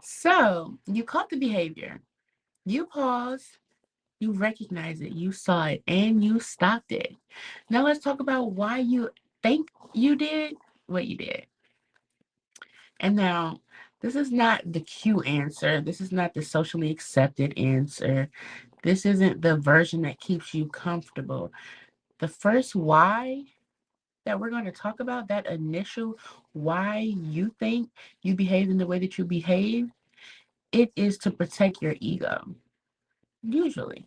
So you caught the behavior. You paused, you recognized it, you saw it, and you stopped it. Now let's talk about why you think you did what you did. And now, this is not the cute answer. This is not the socially accepted answer. This isn't the version that keeps you comfortable. The first why that we're going to talk about, that initial why you think you behave in the way that you behave, it is to protect your ego. Usually,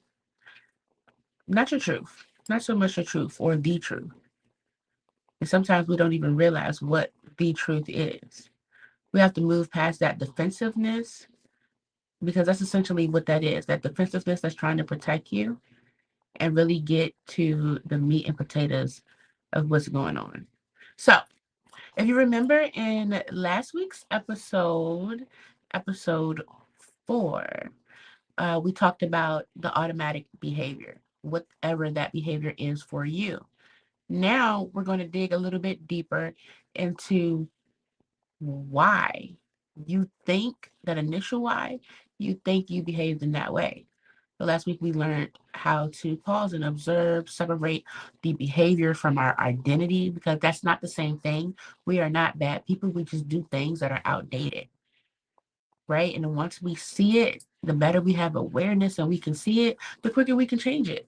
not your truth, not so much your truth or the truth. And sometimes we don't even realize what the truth is. We have to move past that defensiveness because that's essentially what that is, that defensiveness that's trying to protect you, and really get to the meat and potatoes of what's going on. So, if you remember in last week's episode 4, we talked about the automatic behavior, whatever that behavior is for you. Now we're going to dig a little bit deeper into why you think that initial why you think you behaved in that way. So last week we learned how to pause and observe, separate the behavior from our identity because that's not the same thing. We are not bad people. We just do things that are outdated, right? And then once we see it, the better we have awareness and we can see it, the quicker we can change it.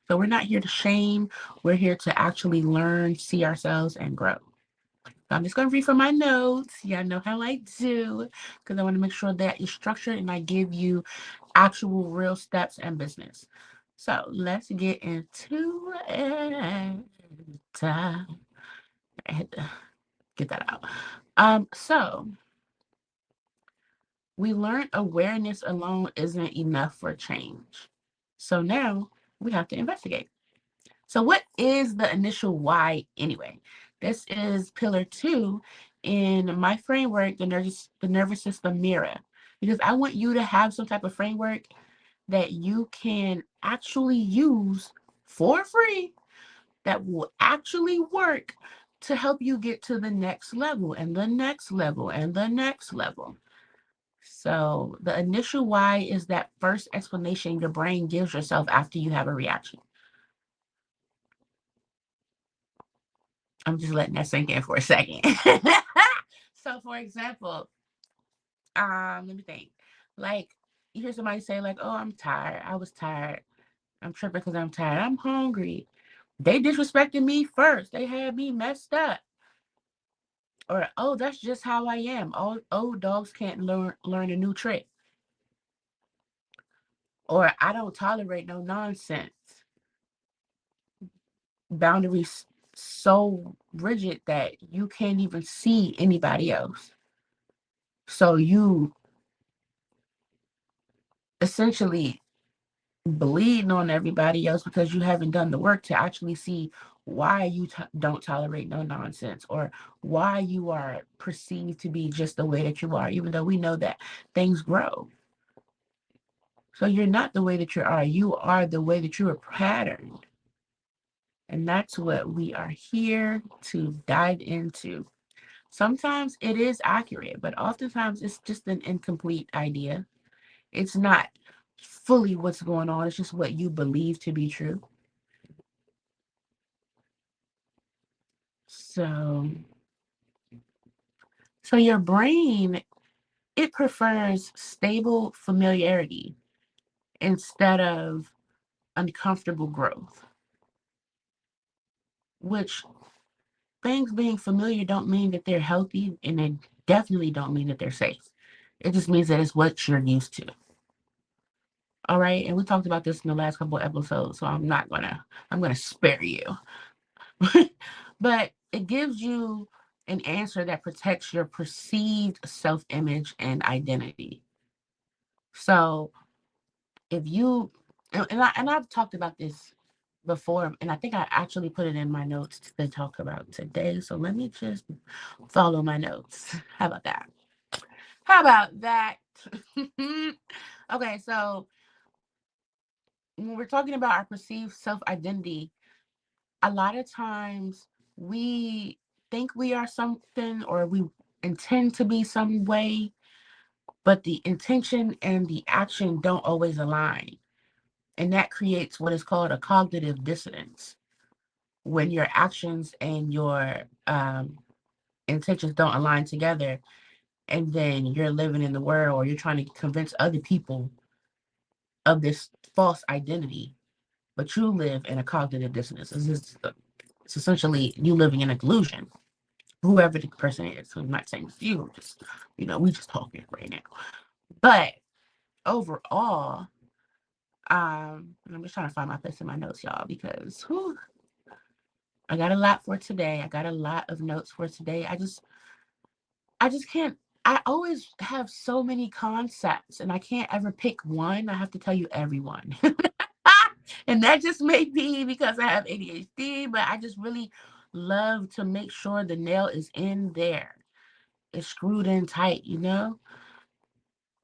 So we're not here to shame. We're here to actually learn, see ourselves, and grow. So I'm just going to read from my notes. Y'all know how I do because I want to make sure that it's structured and I give you actual real steps and business. So let's get into it. I had to get that out. So we learned awareness alone isn't enough for change. So now we have to investigate. So what is the initial why anyway? This is pillar 2 in my framework, the nervous system mirror, because I want you to have some type of framework that you can actually use for free that will actually work to help you get to the next level and the next level and the next level. So the initial why is that first explanation your brain gives yourself after you have a reaction. I'm just letting that sink in for a second. So for example, let me think. Like you hear somebody say, like, oh, I'm tired. I was tired. I'm tripping because I'm tired. I'm hungry. They disrespected me first. They had me messed up. Or, oh, that's just how I am. Old dogs can't learn a new trick. Or I don't tolerate no nonsense. Boundaries so rigid that you can't even see anybody else. So you essentially bleeding on everybody else because you haven't done the work to actually see why you don't tolerate no nonsense or why you are perceived to be just the way that you are, even though we know that things grow. So you're not the way that you are. You are the way that you are patterned. And that's what we are here to dive into. Sometimes it is accurate, but oftentimes it's just an incomplete idea. It's not fully what's going on, it's just what you believe to be true. So, so your brain, it prefers stable familiarity instead of uncomfortable growth, which things being familiar don't mean that they're healthy and they definitely don't mean that they're safe. It just means that it's what you're used to. All right. And we talked about this in the last couple of episodes, so I'm gonna spare you. But it gives you an answer that protects your perceived self-image and identity. So if you and I've talked about this before, and I think I actually put it in my notes to talk about today. So let me just follow my notes. How about that? How about that? Okay, so when we're talking about our perceived self-identity, a lot of times we think we are something or we intend to be some way, but the intention and the action don't always align. And that creates what is called a cognitive dissonance, when your actions and your intentions don't align together, and then you're living in the world, or you're trying to convince other people of this false identity, but you live in a cognitive dissonance. It's essentially you living in a delusion, whoever the person is. So I'm not saying it's you, just, we just talking right now. But overall, I'm just trying to find my place in my notes, y'all, because I got a lot for today. I got a lot of notes for today. I just can't. I always have so many concepts, and I can't ever pick one. I have to tell you everyone. And that just may be because I have ADHD, but I just really love to make sure the nail is in there. It's screwed in tight.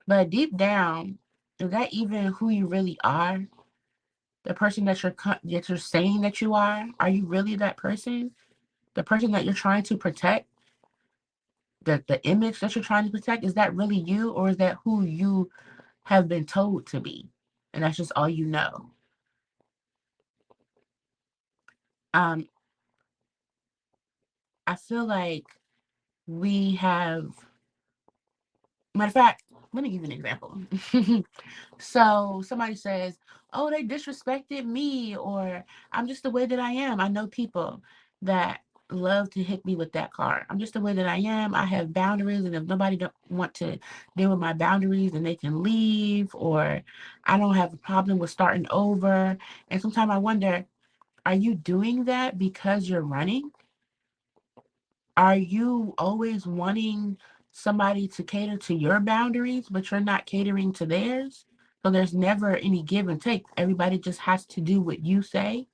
But deep down, is that even who you really are? The person that you're saying that you are? Are you really that person? The person that you're trying to protect? The image that you're trying to protect, is that really you, or is that who you have been told to be, and that's just all you know? um I feel like we have, matter of fact, let me give you an example. So somebody says, oh, they disrespected me, or I'm just the way that I am. I know people that love to hit me with that card. I'm just the way that I am. I have boundaries, and if nobody don't want to deal with my boundaries, then they can leave, or I don't have a problem with starting over. And sometimes I wonder, are you doing that because you're running? Are you always wanting somebody to cater to your boundaries, but you're not catering to theirs? So there's never any give and take. Everybody just has to do what you say.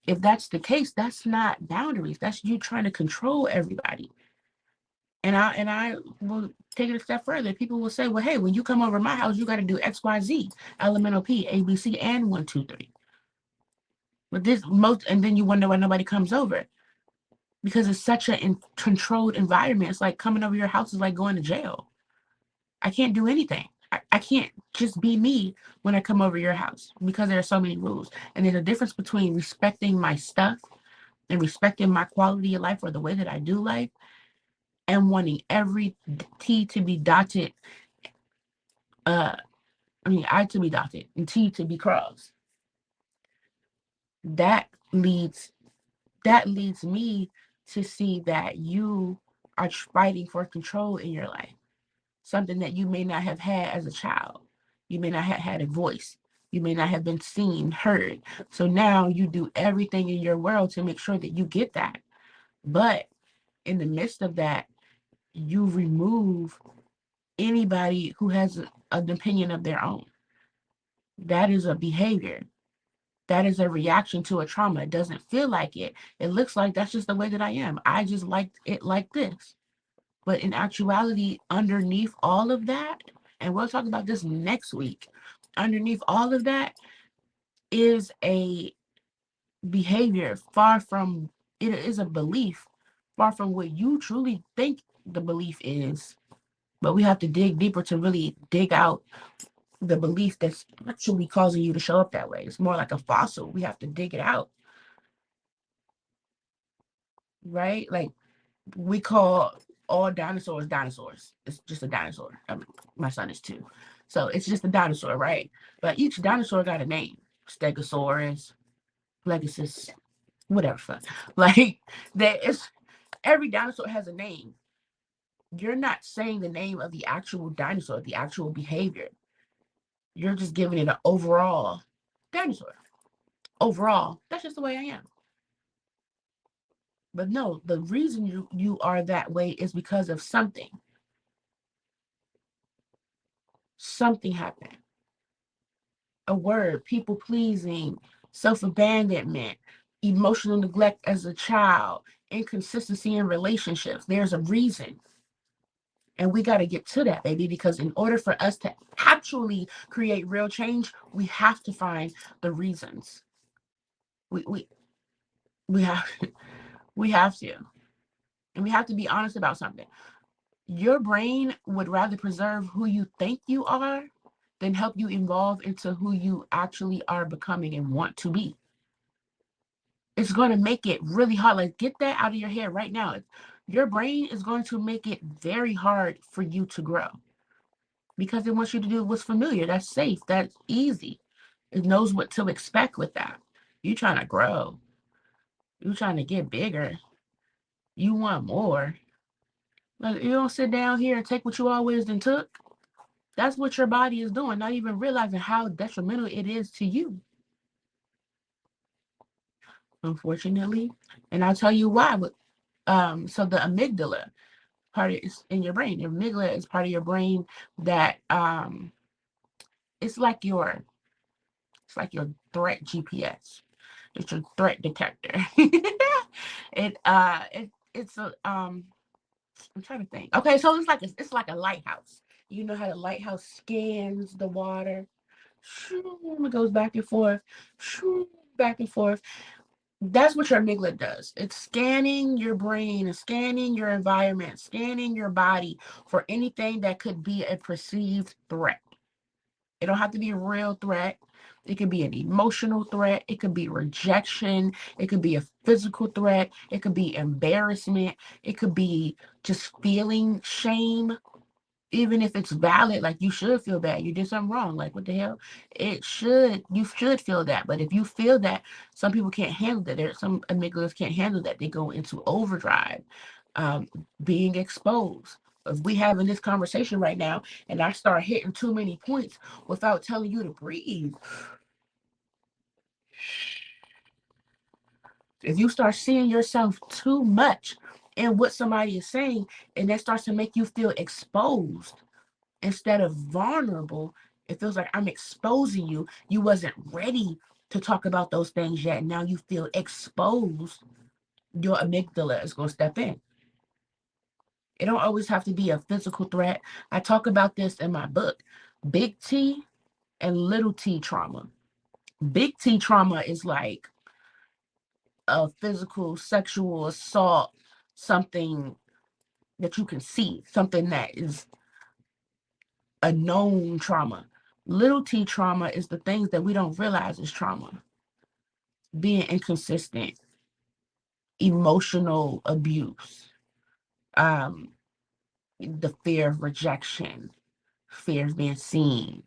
If that's the case, that's not boundaries. That's you trying to control everybody. And I will take it a step further. People will say, well, hey, when you come over my house, you got to do X, Y, Z, elemental P, A, B, C, and 1, 2, 3. But and then you wonder why nobody comes over, because it's such a controlled environment. It's like coming over your house is like going to jail. I can't do anything. I can't just be me when I come over your house, because there are so many rules. And there's a difference between respecting my stuff and respecting my quality of life, or the way that I do life, and wanting every T to be dotted, uh, I to be dotted and T to be crossed. That leads that leads me to see that you are fighting for control in your life, something that you may not have had as a child. You may not have had a voice. You may not have been seen, heard. So now you do everything in your world to make sure that you get that. But in the midst of that, you remove anybody who has an opinion of their own. That is a behavior. That is a reaction to a trauma. It doesn't feel like it. It looks like that's just the way that I am. I just like it like this. But in actuality, underneath all of that, and we'll talk about this next week, underneath all of that is a behavior far from, it is a belief far from what you truly think the belief is. But we have to dig deeper to really dig out the belief that's actually causing you to show up that way. It's more like a fossil. We have to dig it out, right? Like, we call all dinosaurs dinosaurs. It's just a dinosaur. My son is 2. So it's just a dinosaur, right? But each dinosaur got a name. Stegosaurus, Legacy, whatever. Like, there is, every dinosaur has a name. You're not saying the name of the actual dinosaur, the actual behavior. You're just giving it an overall dinosaur. Overall, that's just the way I am. But no, the reason you are that way is because of something. Something happened. A word, people pleasing, self abandonment, emotional neglect as a child, inconsistency in relationships. There's a reason. And we got to get to that, baby, because in order for us to actually create real change, we have to find the reasons. We we we have we have to. And we have to be honest about something. Your brain would rather preserve who you think you are than help you evolve into who you actually are becoming and want to be. It's going to make it really hard. Like, get that out of your head right now. Your brain is going to make it very hard for you to grow because it wants you to do what's familiar. That's safe. That's easy. It knows what to expect with that. You trying to grow. You trying to get bigger. You want more. Like, you don't sit down here and take what you always done took. That's what your body is doing, not even realizing how detrimental it is to you, unfortunately. And I'll tell you why. So the amygdala part is in your brain. Your amygdala is part of your brain that it's like your threat GPS. It's your threat detector. It's a I'm trying to think. Okay, so it's like a lighthouse. You know how the lighthouse scans the water. It goes back and forth, back and forth. That's what your amygdala does. It's scanning your brain, scanning your environment, scanning your body for anything that could be a perceived threat. It don't have to be a real threat. It could be an emotional threat. It could be rejection. It could be a physical threat. It could be embarrassment. It could be just feeling shame, even if it's valid. Like, you should feel bad, you did something wrong, like, what the hell. You should feel that. But if you feel that, some people can't handle that. Some amygdalas can't handle that. They go into overdrive. Being exposed. If we having this conversation right now and I start hitting too many points without telling you to breathe, if you start seeing yourself too much in what somebody is saying, and that starts to make you feel exposed instead of vulnerable, it feels like I'm exposing you. You wasn't ready to talk about those things yet. Now you feel exposed. Your amygdala is going to step in. It don't always have to be a physical threat. I talk about this in my book, Big T and Little T trauma. Big T trauma is like a physical sexual assault, something that you can see, something that is a known trauma. Little T trauma is the things that we don't realize is trauma. Being inconsistent, emotional abuse, um, the fear of rejection, fear of being seen.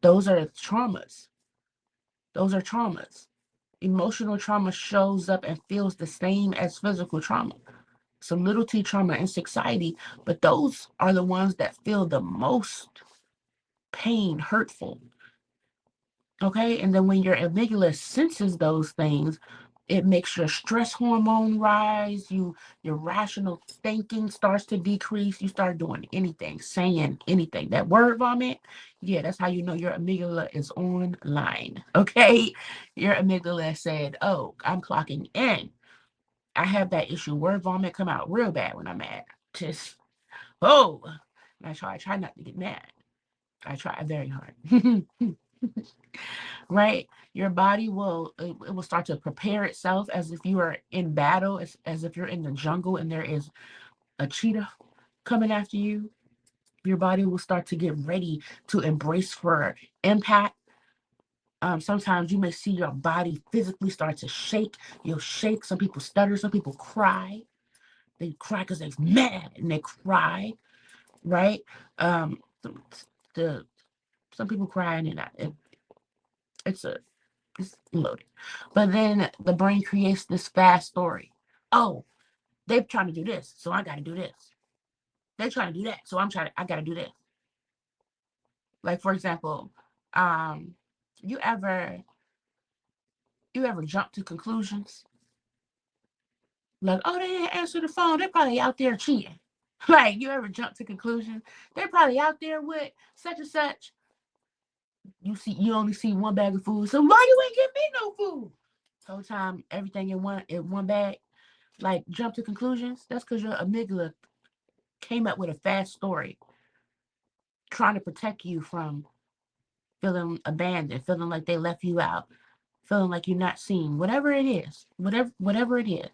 Those are traumas. Those are traumas. Emotional trauma shows up and feels the same as physical trauma. So little T trauma and anxiety, but those are the ones that feel the most pain, hurtful. Okay. And then when your amygdala senses those things, it makes your stress hormone rise. Your rational thinking starts to decrease. You start doing anything, saying anything. That word vomit, yeah, that's how you know your amygdala is online. Okay. Your amygdala said, oh, I'm clocking in. I have that issue. Word vomit come out real bad when I'm mad. Just, oh, I try not to get mad. I try very hard. Right? Your body it will start to prepare itself as if you are in battle, as if you're in the jungle and there is a cheetah coming after you. Your body will start to get ready to embrace for impact. Sometimes you may see your body physically start to shake. You'll shake. Some people stutter. Some people cry. They cry because they're mad and they cry, right? Um, the some people cry and it's a it's loaded. But then the brain creates this fast story. Oh, they're trying to do this, so I got to do this. They're trying to do that, so I got to do this. Like, for example, um, you ever jump to conclusions? Like, oh, they didn't answer the phone. They're probably out there cheating. Like, you ever jump to conclusions? They're probably out there with such and such. You only see one bag of food, so why you ain't give me no food? Whole time, everything in one bag. Like, jump to conclusions. That's because your amygdala came up with a fast story, trying to protect you from feeling abandoned, feeling like they left you out, feeling like you're not seen. Whatever it is, whatever it is,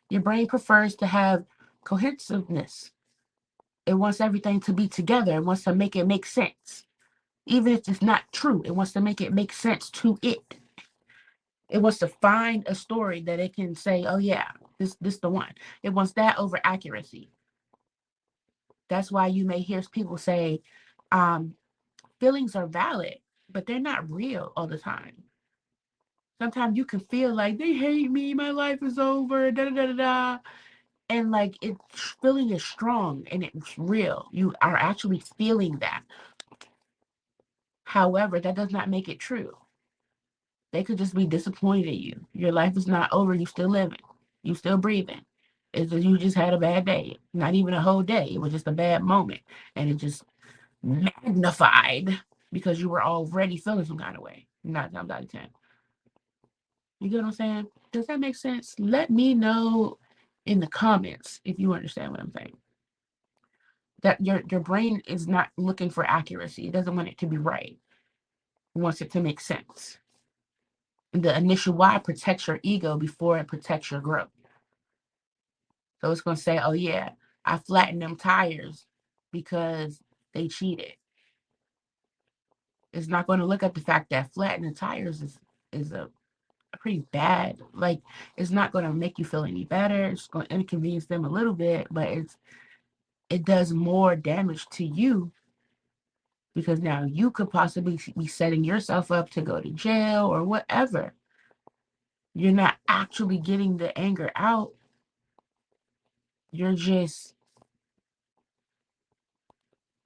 your brain prefers to have cohesiveness. It wants everything to be together. It wants to make it make sense. Even if it's not true, it wants to make it make sense to it. It wants to find a story that it can say, oh yeah, this the one. It wants that over accuracy. That's why you may hear people say, feelings are valid, but they're not real all the time. Sometimes you can feel like they hate me, my life is over, da da da da da. And like feeling is strong and it's real. You are actually feeling that. However, that does not make it true. They could just be disappointed in you. Your life is not over. You still living. You still breathing. It's just you just had a bad day. Not even a whole day. It was just a bad moment. And it just magnified because you were already feeling some kind of way. 9 times out of 10. You get what I'm saying? Does that make sense? Let me know in the comments if you understand what I'm saying. That your brain is not looking for accuracy. It doesn't want it to be right. It wants it to make sense. The initial why protects your ego before it protects your growth. So it's going to say, oh yeah, I flattened them tires because they cheated. It's not going to look at the fact that flattening tires is a pretty bad, like, it's not going to make you feel any better. It's going to inconvenience them a little bit, but it does more damage to you because now you could possibly be setting yourself up to go to jail or whatever. You're not actually getting the anger out. You're just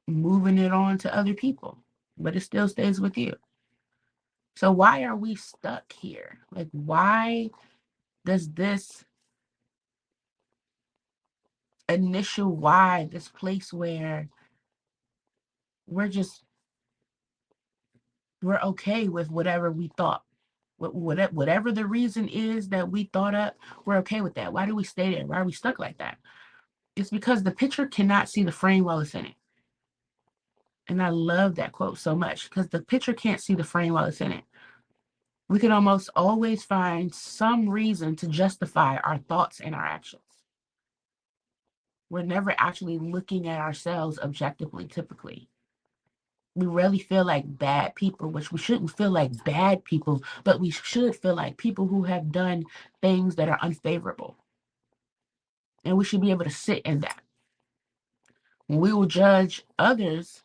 moving it on to other people, but it still stays with you. So why are we stuck here? Like, why does this initial why, this place where we're okay with whatever we thought, whatever the reason is that we thought up, we're okay with that. Why do we stay there? Why are we stuck like that? It's because the picture cannot see the frame while it's in it. And I love that quote so much because the picture can't see the frame while it's in it. We can almost always find some reason to justify our thoughts and our actions. We're never actually looking at ourselves objectively, typically. We rarely feel like bad people, which we shouldn't feel like bad people, but we should feel like people who have done things that are unfavorable. And we should be able to sit in that. When we will judge others,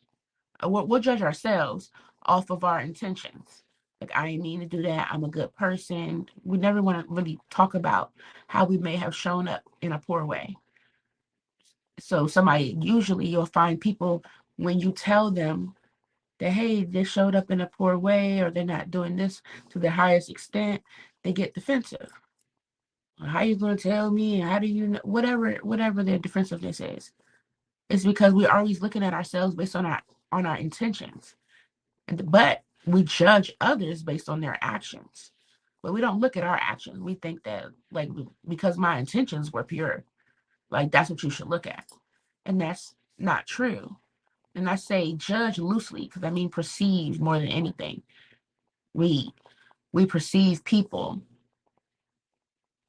we'll judge ourselves off of our intentions. Like, I didn't mean to do that. I'm a good person. We never want to really talk about how we may have shown up in a poor way. So usually you'll find people, when you tell them that, hey, they showed up in a poor way or they're not doing this to the highest extent, they get defensive. How are you going to tell me? How do you know? Whatever their defensiveness is. It's because we're always looking at ourselves based on our intentions. But we judge others based on their actions. But we don't look at our actions. We think that, like, because my intentions were pure, like, that's what you should look at. And that's not true. And I say judge loosely because I mean perceive more than anything. We perceive people,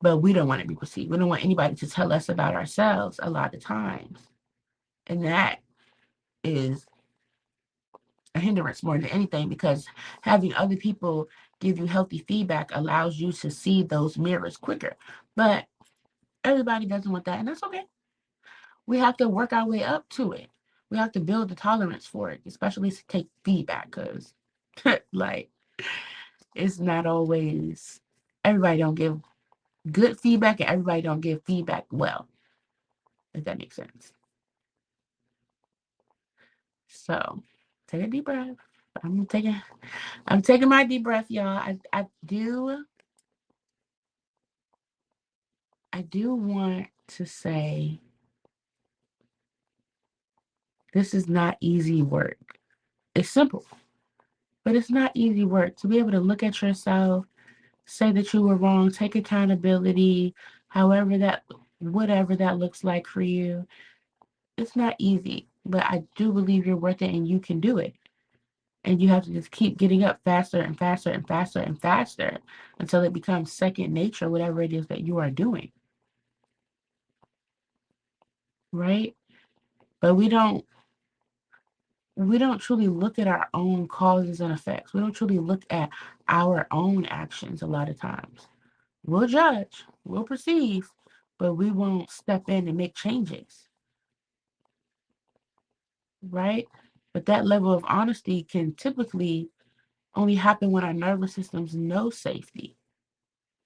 but we don't want to be perceived. We don't want anybody to tell us about ourselves a lot of times. And that is a hindrance more than anything, because having other people give you healthy feedback allows you to see those mirrors quicker. But everybody doesn't want that, and that's okay. We have to work our way up to it. We have to build the tolerance for it, especially to take feedback, because like, it's not always, everybody don't give good feedback and everybody don't give feedback well, if that makes sense. So take a deep breath. I'm taking my deep breath, y'all. I do want to say this is not easy work. It's simple, but it's not easy work to be able to look at yourself, say that you were wrong, take accountability, whatever that looks like for you. It's not easy, but I do believe you're worth it and you can do it. And you have to just keep getting up faster and faster and faster and faster until it becomes second nature, whatever it is that you are doing. Right? But we don't truly look at our own causes and effects. We don't truly look at our own actions a lot of times. We'll judge, we'll perceive, but we won't step in and make changes, right? But that level of honesty can typically only happen when our nervous systems know safety.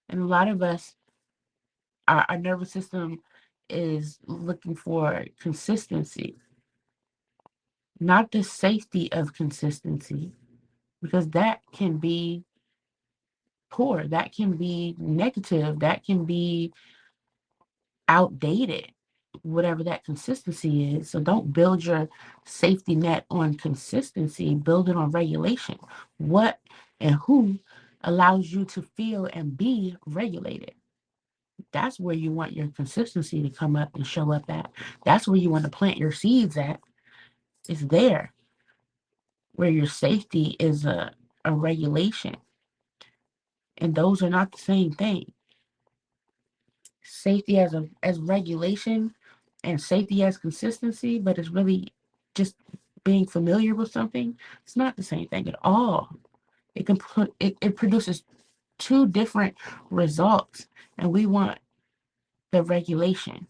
And a lot of us, our nervous system is looking for consistency, not the safety of consistency, because that can be poor, that can be negative, that can be outdated, whatever that consistency is. So don't build your safety net on consistency, build it on regulation. What and who allows you to feel and be regulated? That's where you want your consistency to come up and show up at. That's where you want to plant your seeds at. It's there where your safety is a regulation. And those are not the same thing. Safety as regulation and safety as consistency, but it's really just being familiar with something. It's not the same thing at all. It produces two different results, and we want the regulation.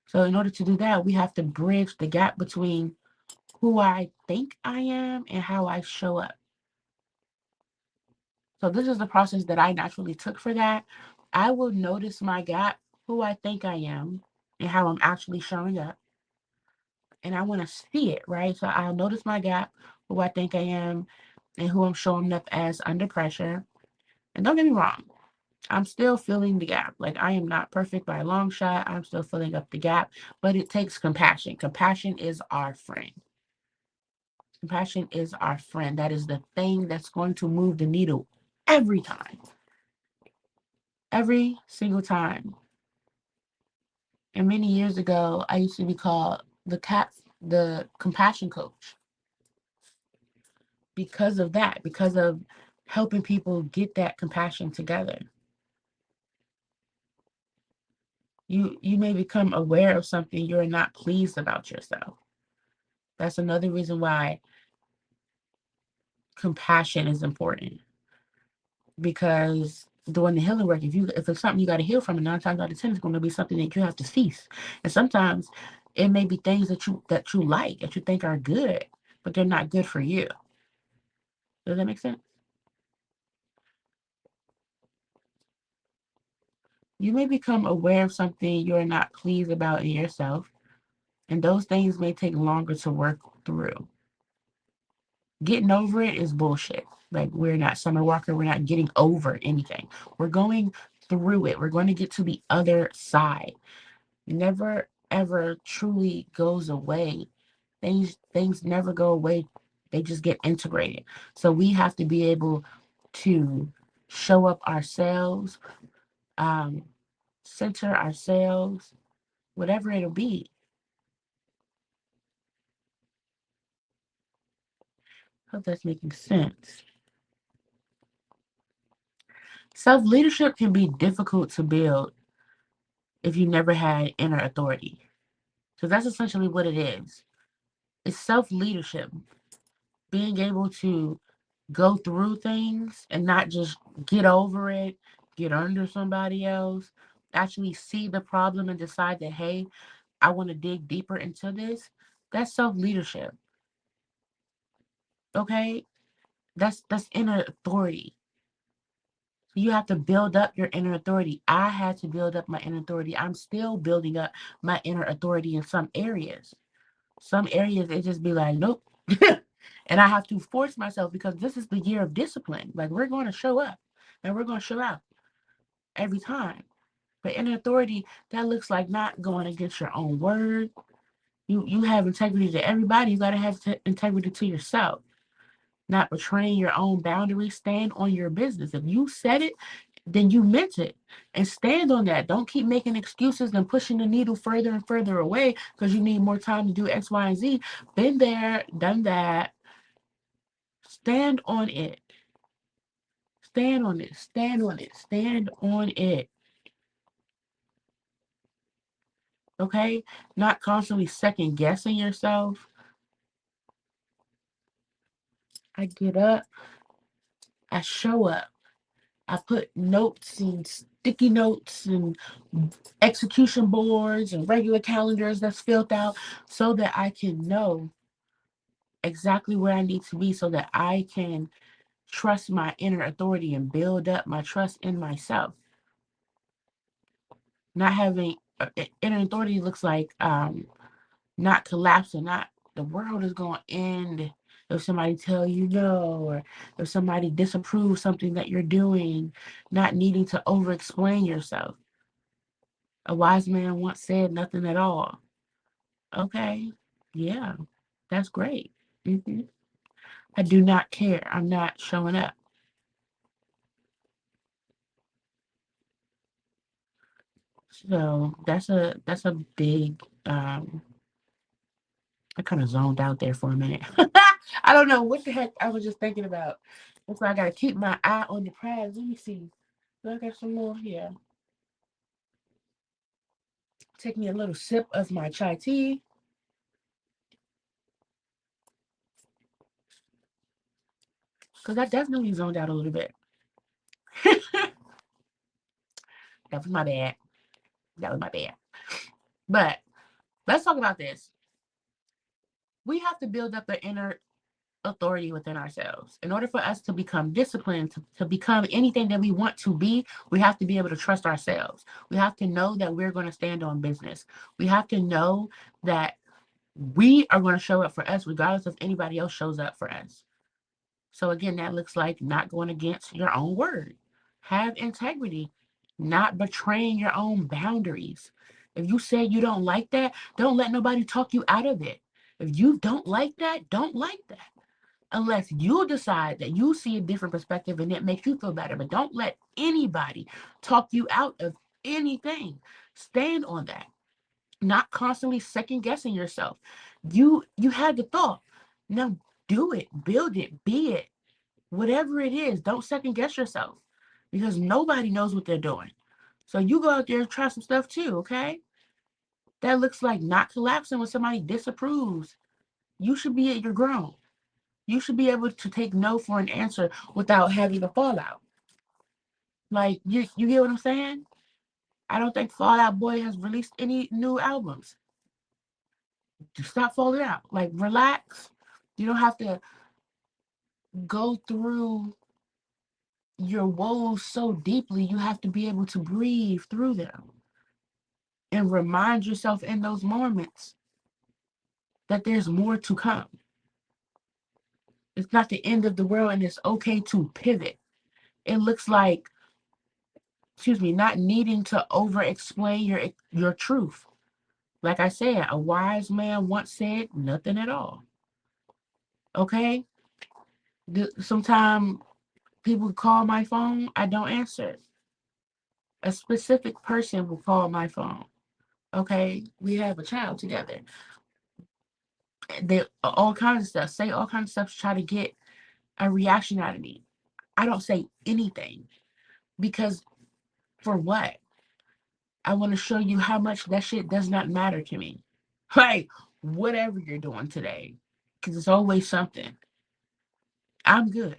So in order to do that, we have to bridge the gap between who I think I am and how I show up. So this is the process that I naturally took for that. I will notice my gap, who I think I am, and how I'm actually showing up. And I want to see it, right? So I'll notice my gap, who I think I am, and who I'm showing up as under pressure. And don't get me wrong, I'm still filling the gap. Like I am not perfect by a long shot. I'm still filling up the gap, but it takes compassion. Compassion is our friend. Compassion is our friend. That is the thing that's going to move the needle every time, every single time. And many years ago, I used to be called the compassion coach because of that, because of helping people get that compassion together. You may become aware of something you're not pleased about yourself. That's another reason why compassion is important. Because doing the healing work, if it's something you got to heal from, and 9 times out of 10, it's going to be something that you have to cease. And sometimes it may be things that you like, that you think are good, but they're not good for you. Does that make sense? You may become aware of something you're not pleased about in yourself, and those things may take longer to work through. Getting over it is bullshit. Like, we're not Summer Walker, we're not getting over anything. We're going through it. We're going to get to the other side. Never ever truly goes away. Things never go away. They just get integrated. So we have to be able to show up ourselves, um, center ourselves, whatever it'll be. Hope that's making sense. Self leadership can be difficult to build if you never had inner authority. So that's essentially what it is. It's self leadership, being able to go through things and not just get over it, get under somebody else, actually see the problem and decide that, hey, I want to dig deeper into this. That's self leadership. Okay? That's inner authority. You have to build up your inner authority. I had to build up my inner authority. I'm still building up my inner authority in some areas. Some areas it just be like, nope. And I have to force myself because this is the year of discipline. Like, we're going to show up and we're going to show out every time. But inner authority, that looks like not going against your own word. You have integrity to everybody. You got to have integrity to yourself. Not betraying your own boundaries. Stand on your business. If you said it, then you meant it, and stand on that. Don't keep making excuses and pushing the needle further and further away because you need more time to do X, Y, and Z. Been there, done that. Stand on it. Stand on it. Stand on it. Stand on it. Okay? Not constantly second guessing yourself. I get up, I show up. I put notes and sticky notes and execution boards and regular calendars that's filled out so that I can know exactly where I need to be so that I can trust my inner authority and build up my trust in myself. Not having inner authority looks like not collapsing, not the world is going to end if somebody tell you no, or if somebody disapproves something that you're doing, not needing to over explain yourself. A wise man once said nothing at all. Okay, yeah, that's great. hmm I do not care. I'm not showing up. So that's a big I kind of zoned out there for a minute. I don't know what the heck I was just thinking about. That's why I gotta keep my eye on the prize. Let me see. Do I got some more here? Take me a little sip of my chai tea. Because I definitely zoned out a little bit. That was my bad. That was my bad. But let's talk about this. We have to build up the inner authority within ourselves. In order for us to become disciplined, to become anything that we want to be, we have to be able to trust ourselves. We have to know that we're going to stand on business. We have to know that we are going to show up for us regardless if anybody else shows up for us. So again, that looks like not going against your own word. Have integrity, not betraying your own boundaries. If you say you don't like that, don't let nobody talk you out of it. If you don't like that, don't like that. Unless you decide that you see a different perspective and it makes you feel better. But don't let anybody talk you out of anything. Stand on that. Not constantly second guessing yourself. You had the thought. Now do it, build it, be it. Whatever it is, don't second guess yourself because nobody knows what they're doing. So you go out there and try some stuff too, okay? That looks like not collapsing when somebody disapproves. You should be at your grown. You should be able to take no for an answer without having a fallout. Like you get what I'm saying? I don't think Fall Out Boy has released any new albums. Just stop falling out. Like relax. You don't have to go through your woes so deeply. You have to be able to breathe through them and remind yourself in those moments that there's more to come. It's not the end of the world and it's okay to pivot. It looks like, excuse me, not needing to over explain your truth. Like I said, a wise man once said nothing at all. Okay? Sometimes people call my phone, I don't answer. A specific person will call my phone. Okay? We have a child together. They all kinds of stuff, say all kinds of stuff to try to get a reaction out of me. I don't say anything because for what? I want to show you how much that shit does not matter to me. Like, whatever you're doing today, because it's always something. I'm good.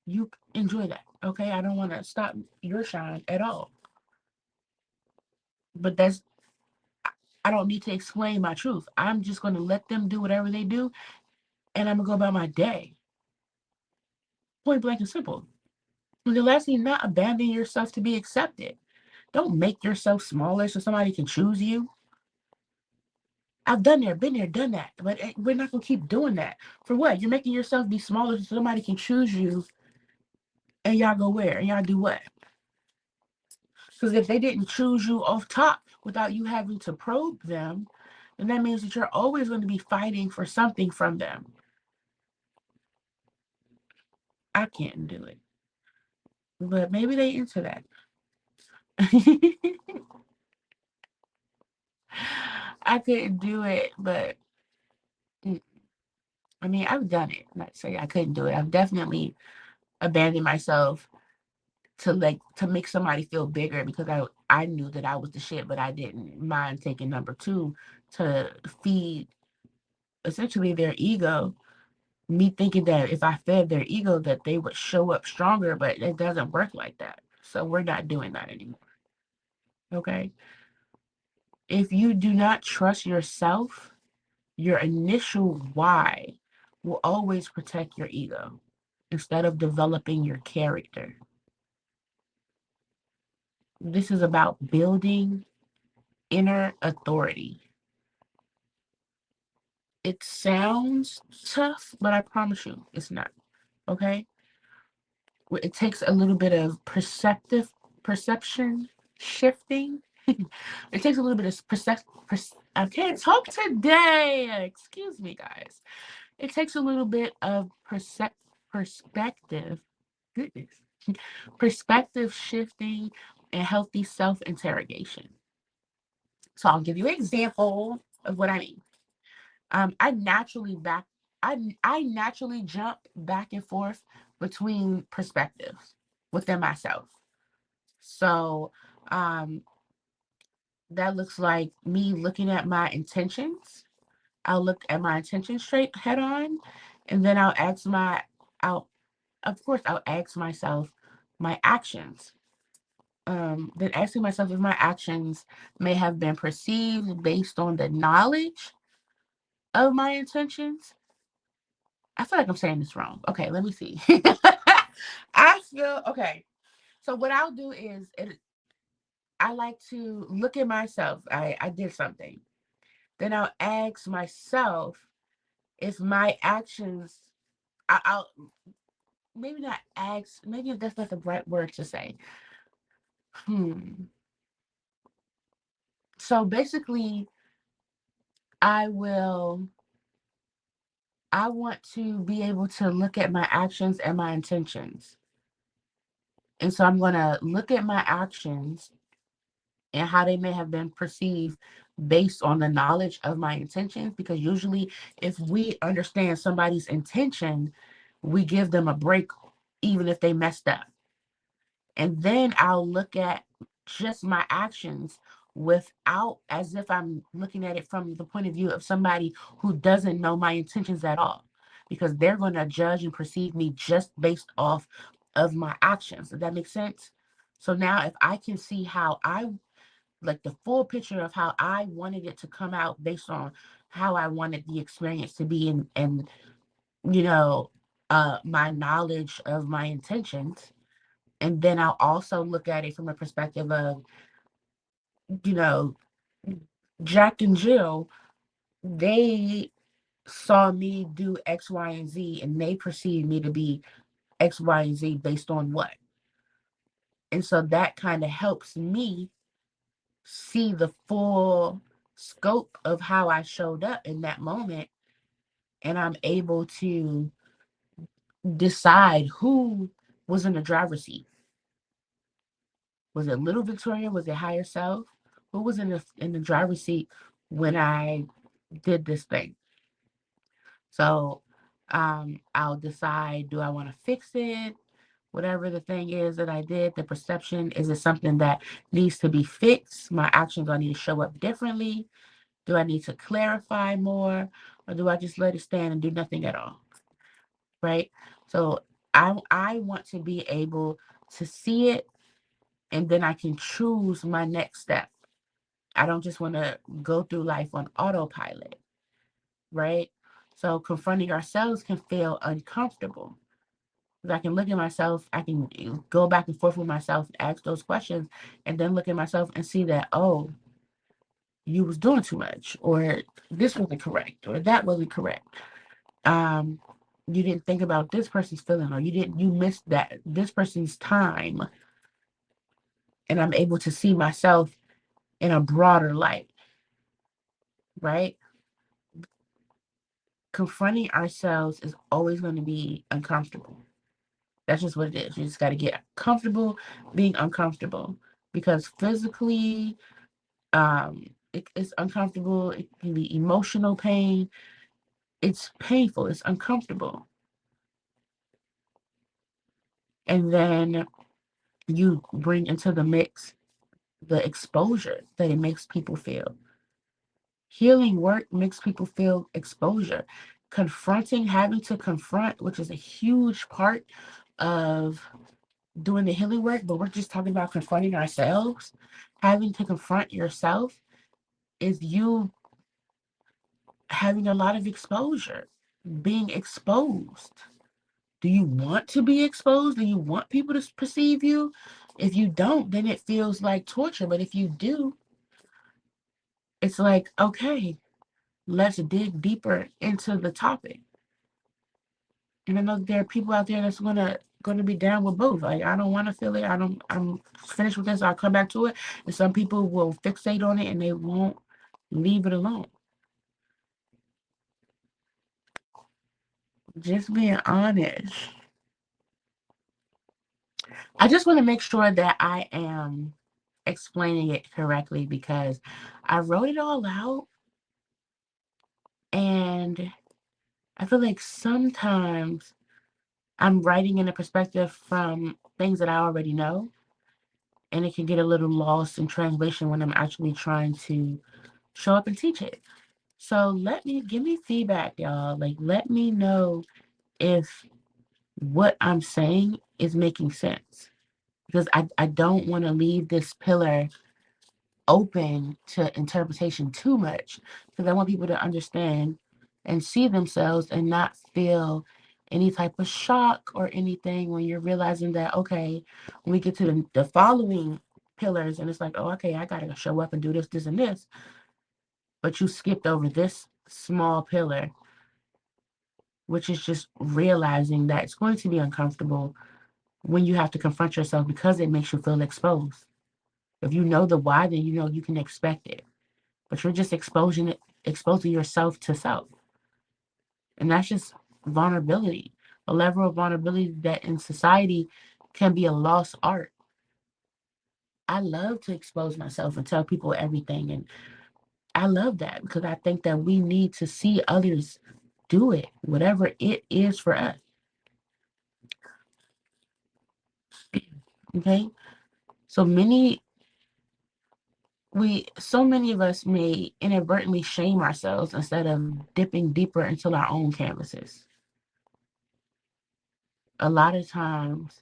You enjoy that. Okay. I don't want to stop your shine at all. But I don't need to explain my truth. I'm just going to let them do whatever they do and I'm going to go about my day. Point blank and simple. And the last thing, not abandon yourself to be accepted. Don't make yourself smaller so somebody can choose you. I've done there, been there, done that. But we're not going to keep doing that. For what? You're making yourself be smaller so somebody can choose you and y'all go where? And y'all do what? Because if they didn't choose you off top without you having to probe them, then that means that you're always going to be fighting for something from them. I can't do it. But maybe they into that. I couldn't do it, but I mean, I've done it. Not to say I couldn't do it. I've definitely abandoned myself to make somebody feel bigger because I knew that I was the shit, but I didn't mind taking number two to feed essentially their ego. Me thinking that if I fed their ego that they would show up stronger, but it doesn't work like that. So we're not doing that anymore. Okay. If you do not trust yourself, your initial why will always protect your ego instead of developing your character. This is about building inner authority. It sounds tough, but I promise you it's not. Okay? It takes a little bit of perception shifting. It takes a little bit of I can't talk today. Excuse me, guys. It takes a little bit of perspective. Goodness. Perspective shifting and healthy self-interrogation. So I'll give you an example of what I mean. I naturally I naturally jump back and forth between perspectives within myself. So um, that looks like me looking at my intentions. I'll look at my intentions straight head on, and then I'll of course I'll ask myself my actions. Then asking myself if my actions may have been perceived based on the knowledge of my intentions. I feel like I'm saying this wrong. Okay, let me see. I feel okay. So what I'll do is I like to look at myself. I did something. Then I'll ask myself if my actions I'll maybe not ask, maybe that's not the right word to say. Hmm. So basically I will I want to be able to look at my actions and my intentions. And so I'm going to look at my actions and how they may have been perceived based on the knowledge of my intentions. Because usually, if we understand somebody's intention, we give them a break, even if they messed up. And then I'll look at just my actions without, as if I'm looking at it from the point of view of somebody who doesn't know my intentions at all, because they're going to judge and perceive me just based off of my actions. Does that make sense? So now, if I can see how I like the full picture of how I wanted it to come out based on how I wanted the experience to be, and you know, my knowledge of my intentions. And then I'll also look at it from a perspective of, you know, Jack and Jill, they saw me do X, Y, and Z, and they perceived me to be X, Y, and Z based on what? And so that kind of helps me see the full scope of how I showed up in that moment. And I'm able to decide who was in the driver's seat. Was it little Victoria? Was it higher self? Who was in the driver's seat when I did this thing? So I'll decide, do I want to fix it? Whatever the thing is that I did, the perception, is it something that needs to be fixed? My actions, I need to show up differently? Do I need to clarify more? Or do I just let it stand and do nothing at all? Right? So I want to be able to see it, and then I can choose my next step. I don't just want to go through life on autopilot, right? So confronting ourselves can feel uncomfortable. I can look at myself, I can go back and forth with myself, ask those questions, and then look at myself and see that, oh, you was doing too much, or this wasn't correct, or that wasn't correct. Um, you didn't think about this person's feeling, or you missed that this person's time. And I'm able to see myself in a broader light, right? Confronting ourselves is always going to be uncomfortable. That's just what it is. You just got to get comfortable being uncomfortable, because physically, it's uncomfortable. It can be emotional pain. It's painful. It's uncomfortable. And then you bring into the mix the exposure that it makes people feel. Healing work makes people feel exposure. Confronting, having to confront, which is a huge part of doing the healing work, but we're just talking about confronting ourselves. Having to confront yourself is you having a lot of exposure, being exposed. Do you want to be exposed? Do you want people to perceive you? If you don't, then it feels like torture. But if you do, it's like, okay, let's dig deeper into the topic. And I know there are people out there that's gonna be down with both. Like, I don't want to feel it. I'm finished with this. I'll come back to it. And some people will fixate on it and they won't leave it alone. Just being honest. I just want to make sure that I am explaining it correctly because I wrote it all out and I feel like sometimes I'm writing in a perspective from things that I already know, and it can get a little lost in translation when I'm actually trying to show up and teach it. So give me feedback, y'all. Like, let me know if what I'm saying is making sense because I don't want to leave this pillar open to interpretation too much because I want people to understand and see themselves and not feel any type of shock or anything when you're realizing that, okay, when we get to the following pillars and it's like, oh, okay, I got to show up and do this, this, and this, but you skipped over this small pillar, which is just realizing that it's going to be uncomfortable when you have to confront yourself because it makes you feel exposed. If you know the why, then you know you can expect it. But you're just exposing yourself to self. And that's just vulnerability, a level of vulnerability that in society can be a lost art. I love to expose myself and tell people everything. And I love that because I think that we need to see others do it, whatever it is for us. Okay. So many of us may inadvertently shame ourselves instead of dipping deeper into our own canvases. A lot of times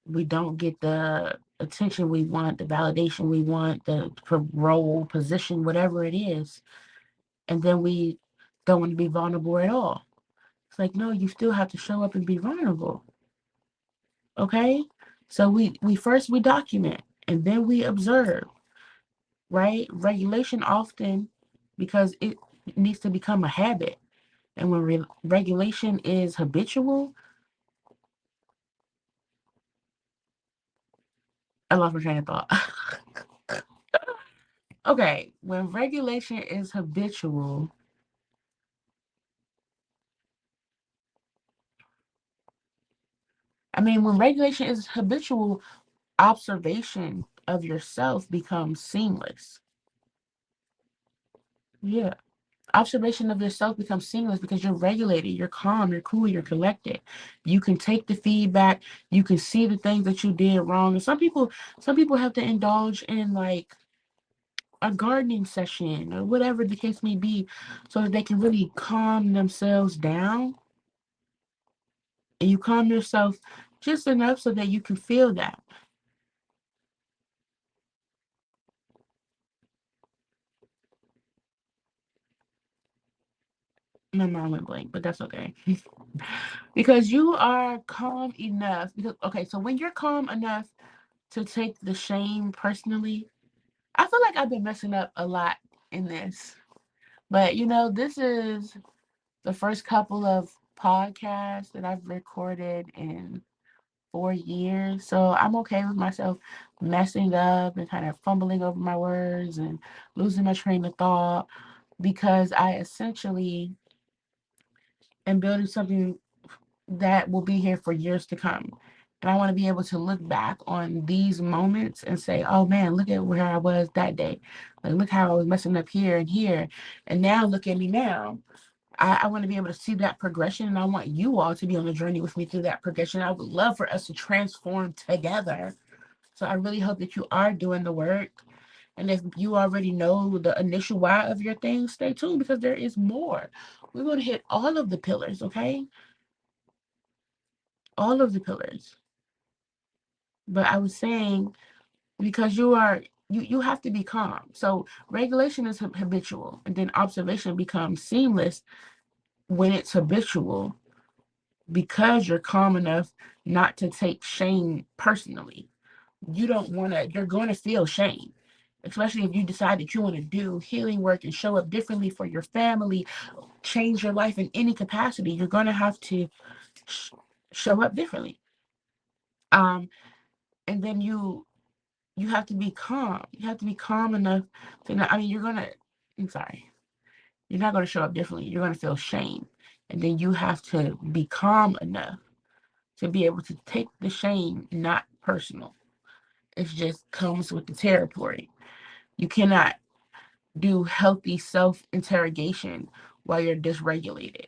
we don't get the attention we want, the validation we want, the role, position, whatever it is. And then we don't want to be vulnerable at all. It's like, no, you still have to show up and be vulnerable. Okay? So we document and then we observe, right? Regulation often because it needs to become a habit. And when regulation is habitual, I lost my train of thought. Okay, when regulation is habitual, when regulation is habitual, observation of yourself becomes seamless. Yeah. Observation of yourself becomes seamless because you're regulated, you're calm, you're cool, you're collected. You can take the feedback, you can see the things that you did wrong. And some people have to indulge in like a gardening session or whatever the case may be so that they can really calm themselves down. And you calm yourself just enough so that you can feel that. My mind went blank, but that's okay. Because you are calm enough. Because okay, so when you're calm enough to take the shame personally, I feel like I've been messing up a lot in this. But this is the first couple of podcasts that I've recorded in 4 years. So I'm okay with myself messing up and kind of fumbling over my words and losing my train of thought because I essentially am building something that will be here for years to come. And I want to be able to look back on these moments and say, oh man, look at where I was that day. Like, look how I was messing up here and here. And now look at me now. I want to be able to see that progression, and I want you all to be on the journey with me through that progression. I would love for us to transform together. So I really hope that you are doing the work. And if you already know the initial why of your thing, stay tuned because there is more. We're going to hit all of the pillars, okay? All of the pillars. But I was saying, because you have to be calm. So regulation is habitual, and then observation becomes seamless when it's habitual because you're calm enough not to take shame personally. You don't want to, you're going to feel shame, especially if you decide that you want to do healing work and show up differently for your family, change your life in any capacity. You're going to have to sh- show up differently. Um, and then you have to be calm. You have to be calm enough to not, I mean, I'm sorry, you're not going to show up differently. You're going to feel shame. And then you have to be calm enough to be able to take the shame not personal. It just comes with the territory. You cannot do healthy self interrogation while you're dysregulated.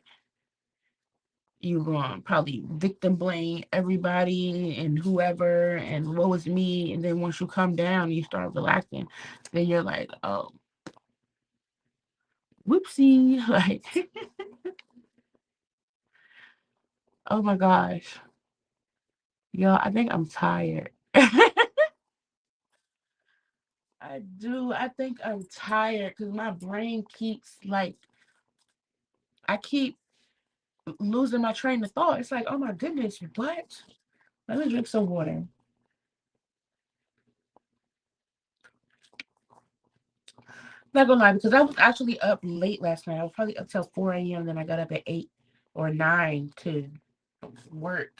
You probably victim blame everybody and whoever and what was me. And then once you come down, you start relaxing. Then you're like, oh, whoopsie. Like, oh my gosh. Yo, I think I'm tired. I do. I think I'm tired because my brain keeps like, I keep losing my train of thought. It's like, oh my goodness, what? Let me drink some water. Not gonna lie, because I was actually up late last night. I was probably up till 4 a.m. Then I got up at 8 or 9 to work.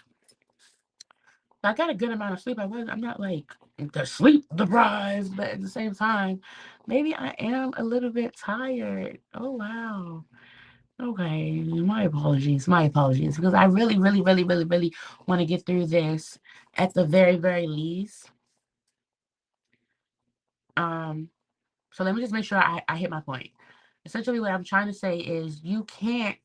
I got a good amount of sleep. I'm not like the sleep deprived, but at the same time, maybe I am a little bit tired. Oh wow. Okay. My apologies. My apologies. Because I really, really, really, really, really want to get through this at the very, very least. Um, so let me just make sure I hit my point. Essentially, what I'm trying to say is you can't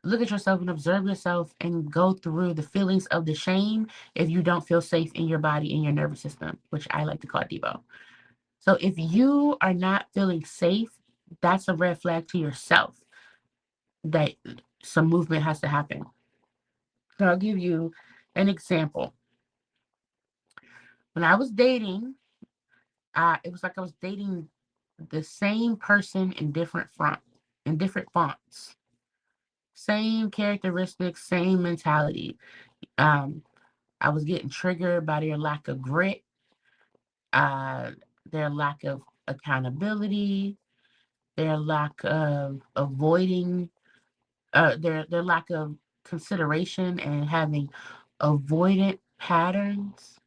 look at yourself and observe yourself and go through the feelings of the shame if you don't feel safe in your body and your nervous system, which I like to call Debo. So if you are not feeling safe, that's a red flag to yourself that some movement has to happen. So I'll give you an example. When I was dating, it was like I was dating the same person in different fonts, same characteristics, same mentality. Um, I was getting triggered by their lack of grit, uh, their lack of accountability, their lack of avoiding, their lack of consideration and having avoidant patterns.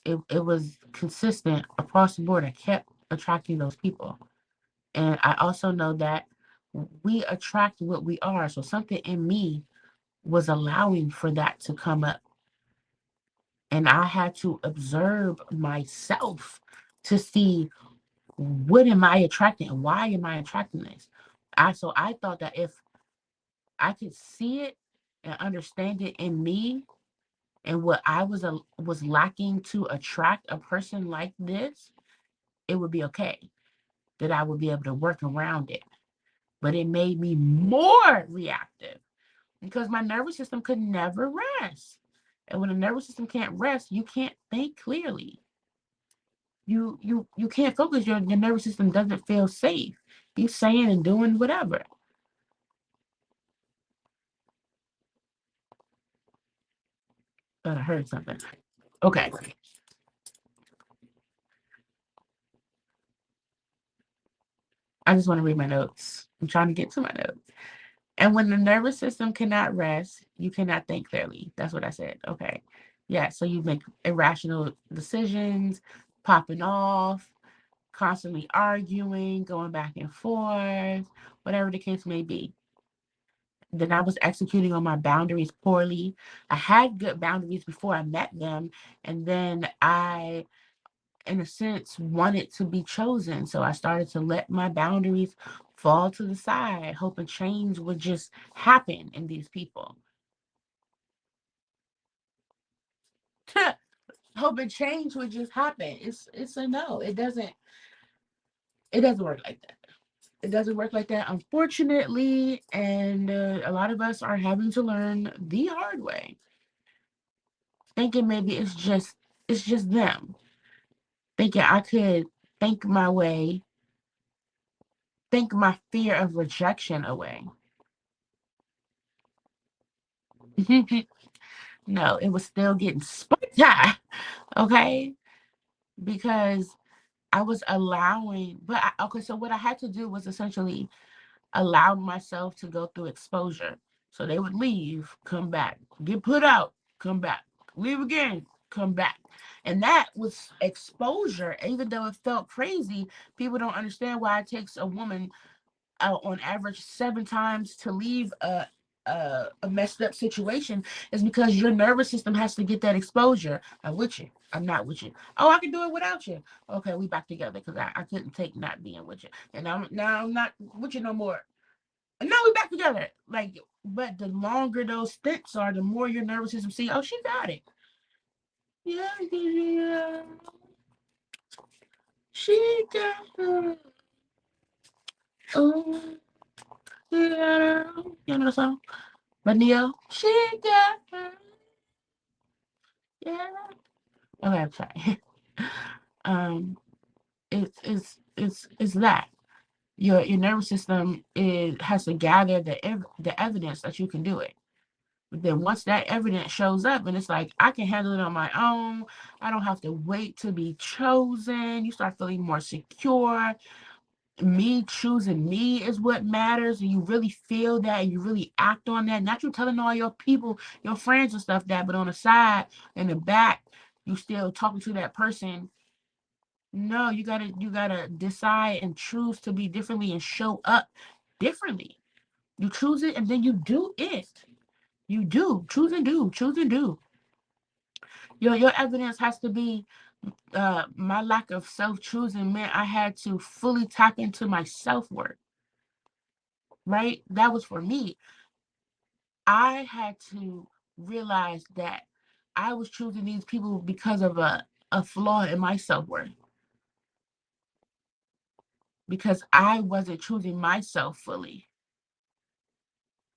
It was consistent across the board. I kept attracting those people. And I also know that we attract what we are. So something in me was allowing for that to come up. And I had to observe myself to see what am I attracting and why am I attracting this. I thought that if I could see it and understand it in me and what I was lacking to attract a person like this, it would be okay. That I would be able to work around it. But it made me more reactive because my nervous system could never rest. And when the nervous system can't rest, you can't think clearly. You can't focus. Your nervous system doesn't feel safe. You saying and doing whatever. But I heard something. Okay. I just want to read my notes. I'm trying to get to my notes. And when the nervous system cannot rest, you cannot think clearly. That's what I said. Okay. Yeah. So you make irrational decisions, popping off, constantly arguing, going back and forth, whatever the case may be. Then I was executing on my boundaries poorly. I had good boundaries before I met them. And then I, in a sense, wanted to be chosen. So I started to let my boundaries fall to the side, hoping change would just happen in these people. Hoping change would just happen. It's a no. It doesn't work like that. It doesn't work like that, unfortunately, and a lot of us are having to learn the hard way, thinking maybe it's just them, thinking I could think my way, think my fear of rejection away. No, it was still getting spotty, okay? Because I was allowing, okay, so what I had to do was essentially allow myself to go through exposure. So they would leave, come back, get put out, come back, leave again, come back. And that was exposure, even though it felt crazy. People don't understand why it takes a woman on average 7 times to leave a messed up situation, is because your nervous system has to get that exposure. I'm with you. I'm not with you. Oh, I can do it without you. Okay, we back together because I couldn't take not being with you. And now I'm not with you no more. And now we back together. Like, but the longer those stints are, the more your nervous system see, oh, she got it. Yeah, yeah. She got her. Oh, yeah. You know the song? But Neo, she got her. Yeah. Okay, I'm sorry. um, it's that your nervous system has to gather the evidence that you can do it. But then once that evidence shows up and it's like, I can handle it on my own, I don't have to wait to be chosen. You start feeling more secure. Me choosing me is what matters, and you really feel that and you really act on that. Not you telling all your people, your friends and stuff that, but on the side, in the back, you still talking to that person. No, you gotta decide and choose to be differently and show up differently. You choose it and then you do it. You do choose and do, choose and do. Your evidence has to be my lack of self choosing meant I had to fully tap into my self worth. Right? That was for me. I had to realize that I was choosing these people because of a flaw in my self worth, because I wasn't choosing myself fully.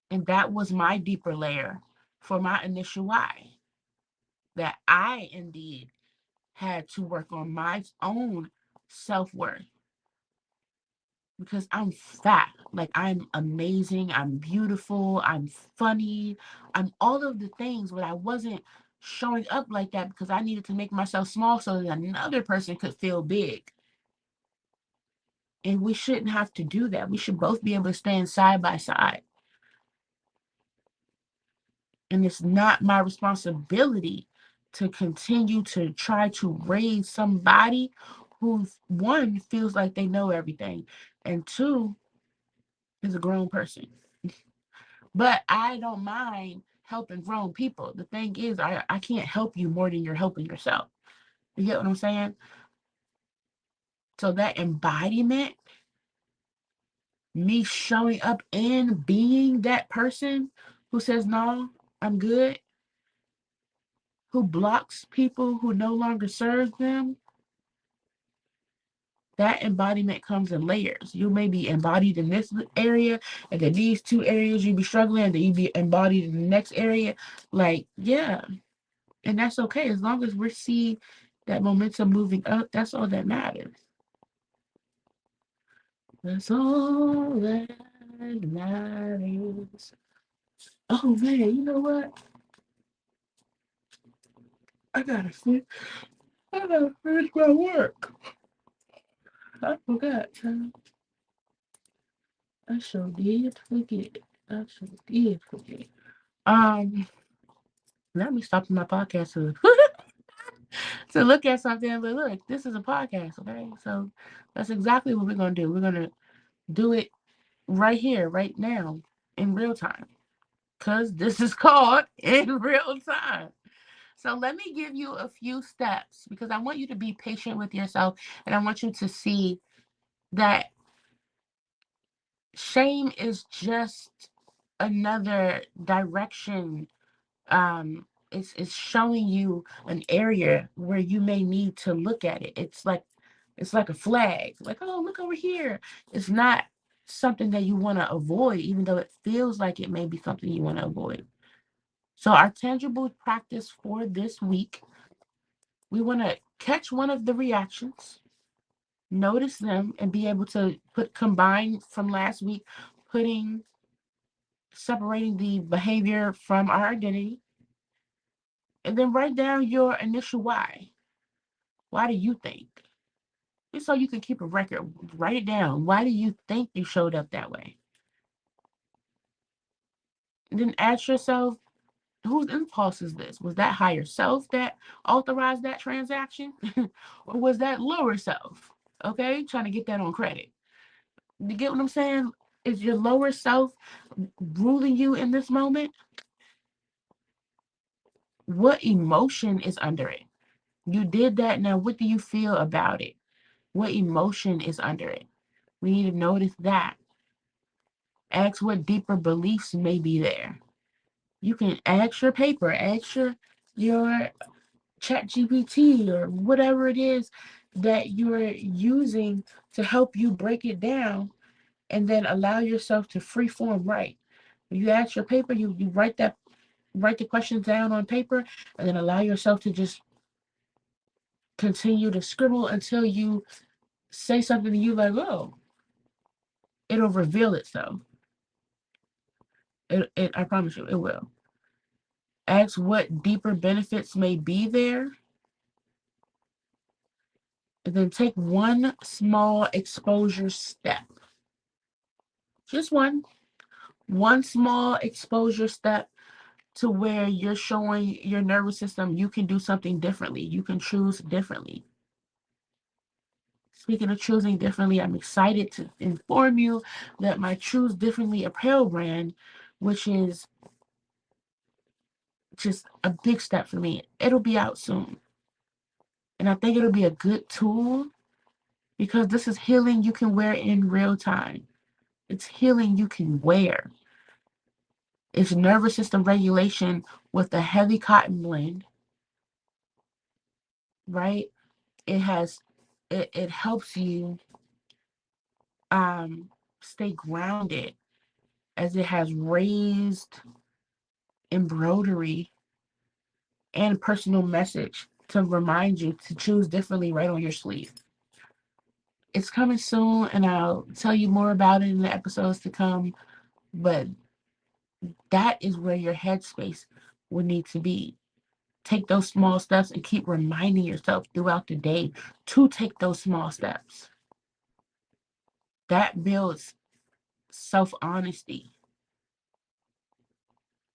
And that was my deeper layer for my initial why, that I indeed had to work on my own self worth, because I'm fat. Like, I'm amazing, I'm beautiful, I'm funny, I'm all of the things, but I wasn't showing up like that because I needed to make myself small so that another person could feel big. And we shouldn't have to do that. We should both be able to stand side by side. And it's not my responsibility to continue to try to raise somebody who, one, feels like they know everything, and two, is a grown person. But I don't mind helping grown people. The thing is, I can't help you more than you're helping yourself. You get what I'm saying? So that embodiment, me showing up and being that person who says, no, I'm good, who blocks people who no longer serve them, that embodiment comes in layers. You may be embodied in this area, and then these two areas you be struggling, and then you be embodied in the next area. Like, yeah. And that's okay. As long as we see that momentum moving up, that's all that matters. That's all that matters. Oh man, you know what? I gotta finish. I gotta finish my work. I forgot, child. I sure did forget. I sure did forget. Um, Let me stop my podcast to to look at something. But look, this is a podcast, okay? So that's exactly what we're gonna do. We're gonna do it right here, right now, in real time, because this is called in real time. So let me give you a few steps, because I want you to be patient with yourself, and I want you to see that Shame is just another direction. It's showing you an area where you may need to look at it. It's like a flag. Like, oh, look over here. It's not something that you want to avoid, even though it feels like it may be something you want to avoid. So our tangible practice for this week, we want to catch one of the reactions, notice them, and be able to combine from last week, separating the behavior from our identity, and then write down your initial why. Why do you think? Just so you can keep a record, write it down. Why do you think you showed up that way? And then ask yourself, whose impulse is this? Was that higher self that authorized that transaction? Or was that lower self? Okay, trying to get that on credit. You get what I'm saying? Is your lower self ruling you in this moment? What emotion is under it? You did that. Now, what do you feel about it? What emotion is under it? We need to notice that. Ask what deeper beliefs may be there. You can ask your paper, ask your chat GPT or whatever it is that you're using to help you break it down, and then allow yourself to free form write. When you ask your paper, you write the questions down on paper, and then allow yourself to just continue to scribble until you say something to you like, oh, it'll reveal itself. I promise you, it will. Ask what deeper benefits may be there, and then take one small exposure step. Just one small exposure step to where you're showing your nervous system you can do something differently. You can choose differently. Speaking of choosing differently, I'm excited to inform you that my Choose Differently apparel brand, which is just a big step for me, it'll be out soon. And I think it'll be a good tool because this is healing you can wear in real time. It's healing you can wear. It's nervous system regulation with a heavy cotton blend, right? It helps you stay grounded, as it has raised embroidery and personal message to remind you to choose differently right on your sleeve. It's coming soon, and I'll tell you more about it in the episodes to come, but that is where your headspace will need to be. Take those small steps and keep reminding yourself throughout the day to take those small steps. That builds self-honesty.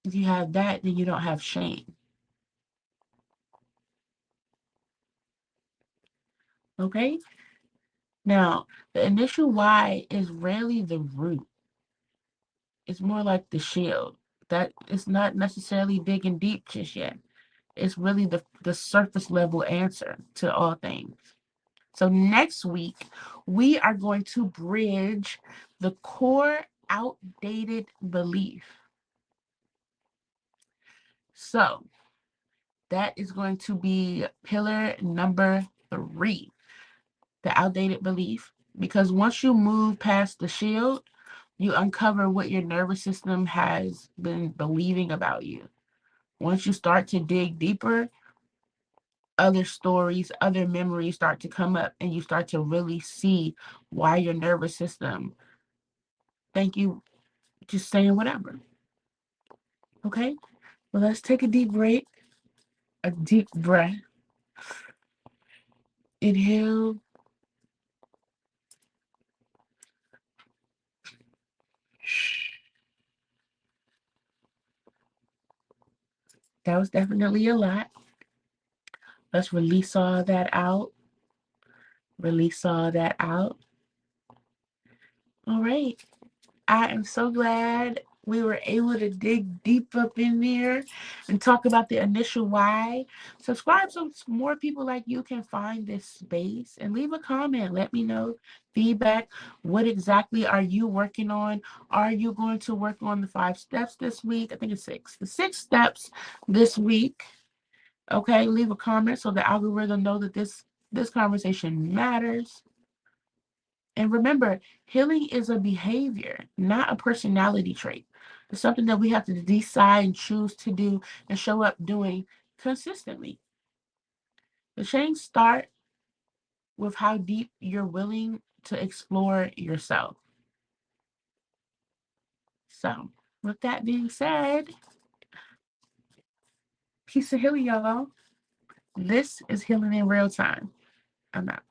If you have that, then you don't have shame. Okay? Now, the initial why is rarely the root. It's more like the shield. That it's not necessarily big and deep just yet. It's really the surface level answer to all things. So next week, we are going to bridge the core outdated belief. So that is going to be pillar number 3, the outdated belief. Because once you move past the shield, you uncover what your nervous system has been believing about you. Once you start to dig deeper, other stories, other memories start to come up, and you start to really see why your nervous system think you just saying whatever. Okay? Well, let's take a deep break, a deep breath. Inhale. That was definitely a lot. Let's release all that out. Release all that out. All right. I am so glad We were able to dig deep up in there and talk about the initial why. Subscribe so more people like you can find this space and leave a comment. Let me know feedback. What exactly are you working on? Are you going to work on the 5 steps this week? I think it's 6. The 6 steps this week. Okay, leave a comment so the algorithm know that this conversation matters. And remember, healing is a behavior, not a personality trait. It's something that we have to decide and choose to do and show up doing consistently. The change starts with how deep you're willing to explore yourself. So, with that being said, peace and healing, y'all. This is Healing in Real Time. I'm out.